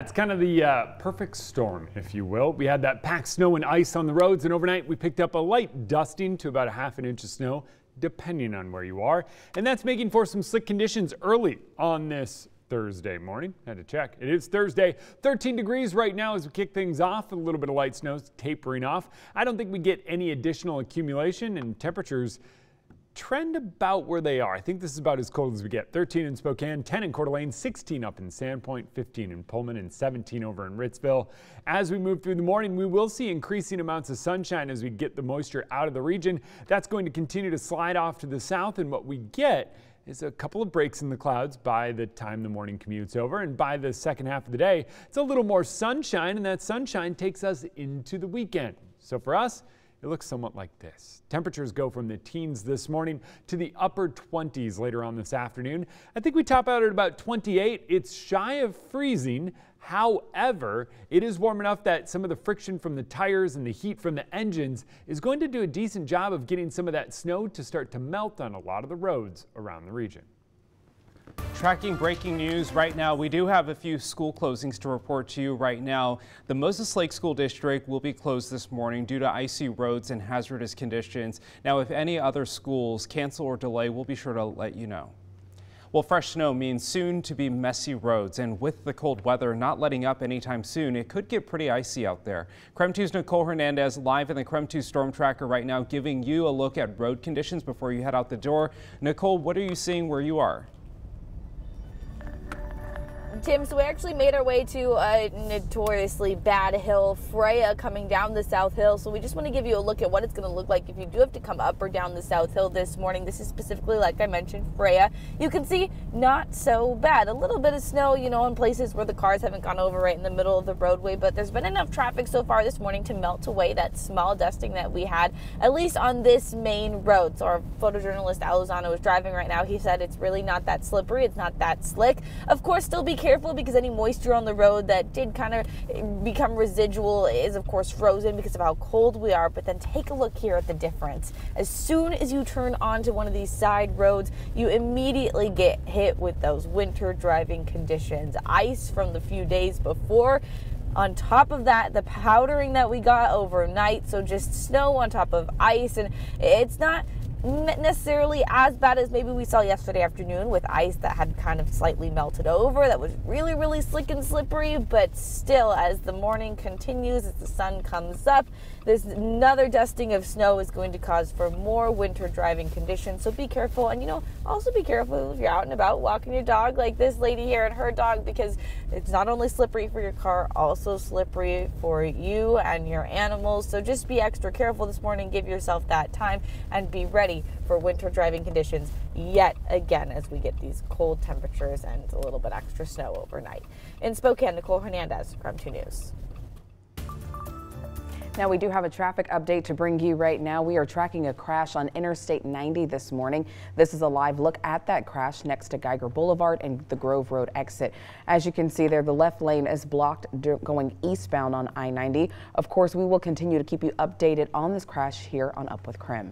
It's kind of the perfect storm, if you will. We had that packed snow and ice on the roads, and overnight we picked up a light dusting to about a ½ inch of snow, depending on where you are. And that's making for some slick conditions early on this Thursday morning. Had to check. It is Thursday, 13 degrees right now as we kick things off. A little bit of light snow tapering off. I don't think we get any additional accumulation, and temperatures trend about where they are. I think this is about as cold as we get. 13 in Spokane, 10 in Coeur d'Alene, 16 up in Sandpoint, 15 in Pullman, and 17 over in Ritzville. As we move through the morning, we will see increasing amounts of sunshine as we get the moisture out of the region. That's going to continue to slide off to the south, and what we get is a couple of breaks in the clouds by the time the morning commute's over, and by the second half of the day, it's a little more sunshine, and that sunshine takes us into the weekend. So for us, it looks somewhat like this. Temperatures go from the teens this morning to the upper 20s later on this afternoon. I think we top out at about 28. It's shy of freezing. However, it is warm enough that some of the friction from the tires and the heat from the engines is going to do a decent job of getting some of that snow to start to melt on a lot of the roads around the region. Tracking breaking news right now. We do have a few school closings to report to you right now. The Moses Lake School District will be closed this morning due to icy roads and hazardous conditions. Now, if any other schools cancel or delay, we'll be sure to let you know. Well, fresh snow means soon to be messy roads, and with the cold weather not letting up anytime soon, it could get pretty icy out there. Krem 2's Nicole Hernandez live in the Krem 2 Storm Tracker right now, giving you a look at road conditions before you head out the door. Nicole, what are you seeing where you are? Tim, so we actually made our way to a notoriously bad hill, Freya, coming down the south hill. So we just want to give you a look at what it's going to look like if you do have to come up or down the south hill this morning. This is specifically, like I mentioned, Freya. You can see not so bad. A little bit of snow, you know, in places where the cars haven't gone over right in the middle of the roadway, but there's been enough traffic so far this morning to melt away that small dusting that we had, at least on this main road. So our photojournalist Alozano is driving right now. He said it's really not that slippery. It's not that slick. Of course, still be careful because any moisture on the road that did kind of become residual is of course frozen because of how cold we are. But then take a look here at the difference. As soon as you turn onto one of these side roads, you immediately get hit with those winter driving conditions. Ice from the few days before. On top of that, the powdering that we got overnight, so just snow on top of ice, and it's not necessarily as bad as maybe we saw yesterday afternoon with ice that had kind of slightly melted over. That was really, really slick and slippery, but still, as the morning continues, as the sun comes up, there's another dusting of snow is going to cause for more winter driving conditions. So be careful, and you know, also be careful if you're out and about walking your dog like this lady here and her dog, because it's not only slippery for your car, also slippery for you and your animals. So just be extra careful this morning, give yourself that time, and be ready for winter driving conditions yet again as we get these cold temperatures and a little bit extra snow overnight. In Spokane, Nicole Hernandez, Krem 2 News. Now we do have a traffic update to bring you right now. We are tracking a crash on Interstate 90 this morning. This is a live look at that crash next to Geiger Boulevard and the Grove Road exit. As you can see there, the left lane is blocked going eastbound on I-90. Of course, we will continue to keep you updated on this crash here on Up with Krem.